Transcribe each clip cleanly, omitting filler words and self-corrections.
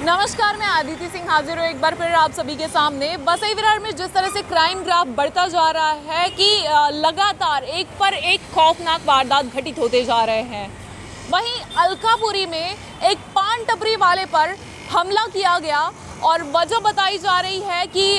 नमस्कार, मैं आदिति सिंह हाजिर हूँ एक बार फिर आप सभी के सामने। वसई विरार में जिस तरह से क्राइम ग्राफ बढ़ता जा रहा है कि लगातार एक पर एक खौफनाक वारदात घटित होते जा रहे हैं, वहीं अलकापुरी में एक पान टपरी वाले पर हमला किया गया और वजह बताई जा रही है कि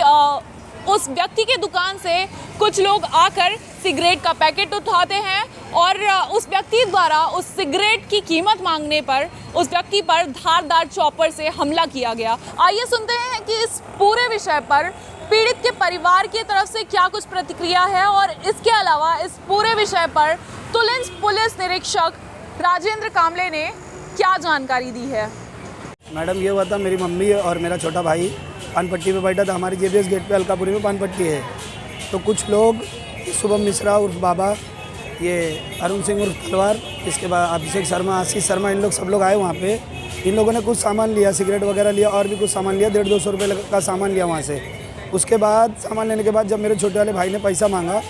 उस व्यक्ति के दुकान से कुछ लोग आकर सिगरेट का पैकेट उठाते हैं और उस व्यक्ति द्वारा उस सिगरेट की कीमत मांगने पर उस व्यक्ति पर धारदार चॉपर से हमला किया गया। आइए सुनते हैं कि इस पूरे विषय पर पीड़ित के परिवार की तरफ से क्या कुछ प्रतिक्रिया है और इसके अलावा इस पूरे विषय पर तुलिंज पुलिस निरीक्षक राजेंद्र कामले ने क्या जानकारी दी है। मैडम, ये हुआ था, मेरी मम्मी और मेरा छोटा भाई पान पट्टी पे बैठा था। हमारी जेबीएस गेट पे अलकापुरी में पान पट्टी है। तो कुछ लोग शुभम मिश्रा उर्फ बाबा, ये अरुण सिंह उर्फ तलवार, इसके बाद अभिषेक शर्मा, आशीष शर्मा, इन लोग सब लोग आए वहाँ पे। इन लोगों ने कुछ सामान लिया, सिगरेट वगैरह लिया और भी कुछ सामान लिया, 150-200 रुपये का सामान लिया वहाँ से। उसके बाद सामान लेने के बाद जब मेरे छोटे वाले भाई ने पैसा मांगा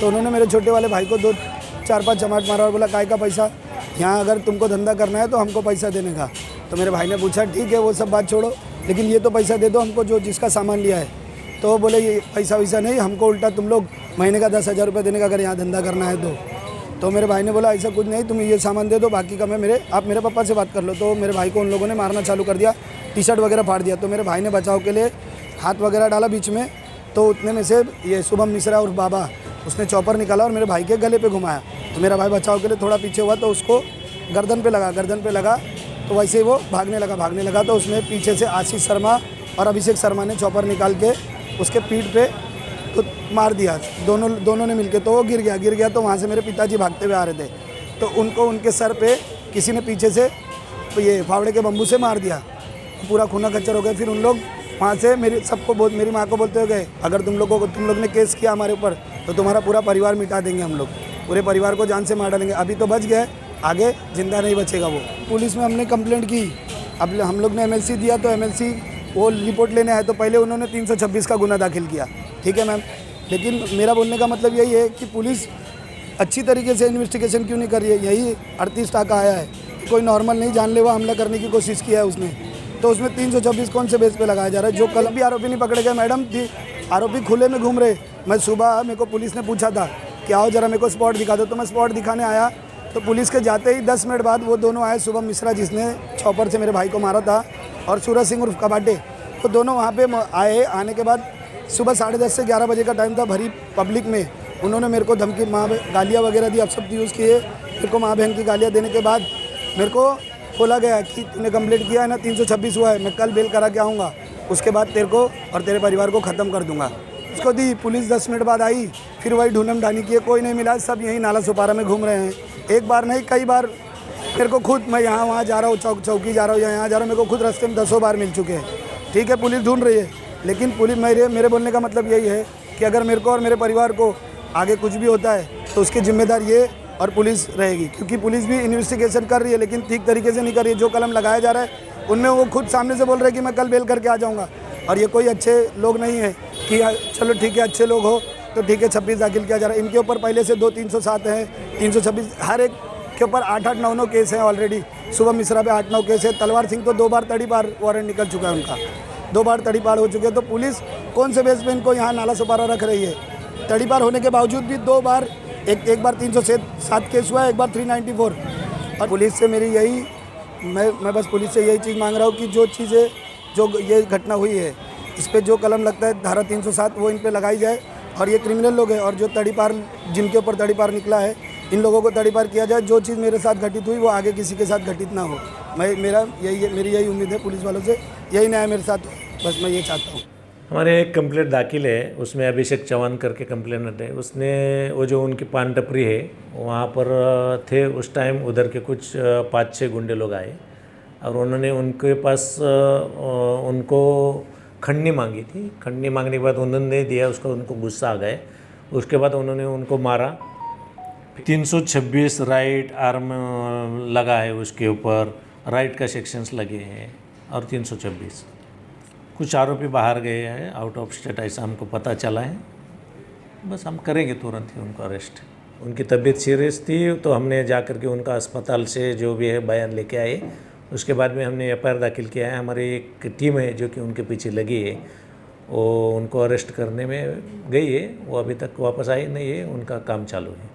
तो उन्होंने मेरे छोटे वाले भाई को 2-4-5 चमाट मारा और बोला, काय का पैसा, यहाँ अगर तुमको धंधा करना है तो हमको पैसा देने का। तो मेरे भाई ने पूछा, ठीक है वो सब बात छोड़ो, लेकिन ये तो पैसा दे दो हमको जो जिसका सामान लिया है। तो बोले, ये पैसा वैसा नहीं, हमको उल्टा तुम लोग महीने का 10,000 रुपये देने का अगर यहाँ धंधा करना है तो मेरे भाई ने बोला, ऐसा कुछ नहीं, तुम ये सामान दे दो, बाकी का मैं आप मेरे पापा से बात कर लो। तो मेरे भाई को उन लोगों ने मारना चालू कर दिया, टी शर्ट वगैरह फाड़ दिया। तो मेरे भाई ने बचाव के लिए हाथ वगैरह डाला बीच में, तो उतने में से ये शुभम मिश्रा और बाबा, उसने चॉपर निकाला और मेरे भाई के गले पे घुमाया। तो मेरा भाई बचाव के लिए थोड़ा पीछे हुआ तो उसको गर्दन पे लगा तो वैसे ही वो भागने लगा तो उसमें पीछे से आशीष शर्मा और अभिषेक शर्मा ने चॉपर निकाल के उसके पीठ पे तो मार दिया, दोनों ने मिलके। तो वो गिर गया। तो वहाँ से मेरे पिताजी भागते हुए आ रहे थे, तो उनको उनके सर पे किसी ने पीछे से तो ये फावड़े के बम्बू से मार दिया, पूरा खूना खच्चर हो गया। फिर उन लोग वहाँ से मेरी माँ को बोलते हुए गए, अगर तुम लोग ने केस किया हमारे ऊपर तो तुम्हारा पूरा परिवार मिटा देंगे, हम लोग पूरे परिवार को जान से मार डालेंगे। अभी तो बच गए, आगे जिंदा नहीं बचेगा वो। पुलिस में हमने कंप्लेंट की, अब हम लोग ने एमएलसी दिया, तो एमएलसी वो रिपोर्ट लेने आए तो पहले उन्होंने 326 का गुना दाखिल किया, ठीक है मैम। लेकिन मेरा बोलने का मतलब यही है कि पुलिस अच्छी तरीके से इन्वेस्टिगेशन क्यों नहीं कर रही है। यही 38 टाका आया है, कोई नॉर्मल नहीं, जानलेवा हमला करने की कोशिश किया है उसने, तो उसमें 326 कौन से बेस पे लगाया जा रहा है। जो कल भी आरोपी नहीं पकड़े गए मैडम, आरोपी खुले में घूम रहे। मैं सुबह, मेरे को पुलिस ने पूछा था कि आओ जरा मेरे को स्पॉट दिखा दो, तो मैं स्पॉट दिखाने आया तो पुलिस के जाते ही 10 मिनट बाद वो दोनों आए, शुभम मिश्रा जिसने चॉपर से मेरे भाई को मारा था और सूरज सिंह उर्फ कबाटे, वो दोनों वहाँ पे आए। आने के बाद सुबह 10:30 से 11 बजे का टाइम था, भरी पब्लिक में उन्होंने मेरे को धमकी, गालियाँ वगैरह दी, अपशब्द यूज़ किए। मेरे को माँ बहन की गालियाँ देने के बाद मेरे को बोला गया कि तूने कंप्लेंट किया है ना, 326 हुआ है, मैं कल बेल करा के आऊँगा, उसके बाद तेरे को और तेरे परिवार को ख़त्म कर दूँगा। उसको दी, पुलिस 10 मिनट बाद आई, फिर वही ढूंढम ढानी किए, कोई नहीं मिला, सब यहीं नाला सुपारा में घूम रहे हैं। एक बार नहीं, कई बार मेरे को खुद, मैं यहाँ वहाँ जा रहा हूँ, चौकी जा रहा हूँ, यहाँ जा रहा हूँ, मेरे को खुद रास्ते में 10 बार मिल चुके हैं। ठीक है, पुलिस ढूंढ रही है, लेकिन पुलिस, मेरे बोलने का मतलब यही है कि अगर मेरे को और मेरे परिवार को आगे कुछ भी होता है तो उसकी जिम्मेदार ये और पुलिस रहेगी, क्योंकि पुलिस भी इन्वेस्टिगेशन कर रही है लेकिन ठीक तरीके से नहीं कर रही है। जो कलम लगाया जा रहा है उनमें वो खुद सामने से बोल रहे हैं कि मैं कल बेल करके आ जाऊँगा, और ये कोई अच्छे लोग नहीं है कि चलो ठीक है अच्छे लोग हो तो ठीक है 26 दाखिल किया जा रहा है। इनके ऊपर पहले से 2-307 हैं, 326, हर एक के ऊपर 8-8, 9-9 केस हैं ऑलरेडी। शुभम मिश्रा पे 8-9 केस है, तलवार सिंह तो 2 बार तड़ीपार वारंट निकल चुका है उनका, 2 बार तड़ीपार हो चुके हैं। तो पुलिस कौन से बेस पे इनको यहाँ नाला सुपारा रख रही है? तड़ीपार होने के बावजूद भी 2 बार, एक बार 307 केस हुआ है, एक बार 394। और पुलिस से मेरी यही, मैं बस पुलिस से यही चीज़ मांग रहा हूँ कि जो चीज़ें, जो ये घटना हुई है, इस पर जो कलम लगता है धारा 307 वो इन पर लगाई जाए, और ये क्रिमिनल लोग हैं, और जो तड़ीपार, जिनके ऊपर तड़ीपार निकला है, इन लोगों को तड़ीपार किया जाए। जो चीज़ मेरे साथ घटित हुई वो आगे किसी के साथ घटित ना हो। मेरी यही उम्मीद है पुलिस वालों से, यही न्याय मेरे साथ, बस मैं ये चाहता हूँ। हमारे एक कंप्लेंट दाखिल है, उसमें अभिषेक चौहान करके कंप्लेनेंट है। उसने वो जो उनकी पान टपरी है वहाँ पर थे उस टाइम, उधर के कुछ 5-6 गुंडे लोग आए और उन्होंने उनके पास उनको खंडनी मांगी थी। खंडनी मांगने के बाद उन्होंने दिया, उसका उनको गुस्सा आ गए। उसके बाद उन्होंने उनको मारा। 326 राइट आर्म लगा है उसके ऊपर, राइट का सेक्शंस लगे हैं, और 326 कुछ आरोपी बाहर गए हैं, आउट ऑफ स्टेट, ऐसा हमको पता चला है। बस हम करेंगे तुरंत ही उनको अरेस्ट। उनकी तबीयत सीरियस थी तो हमने जा कर के उनका अस्पताल से जो भी है बयान लेके आए उसके बाद में हमने FIR दाखिल किया है। हमारी एक टीम है जो कि उनके पीछे लगी है, वो उनको अरेस्ट करने में गई है। वो अभी तक वापस आई नहीं है, उनका काम चालू है।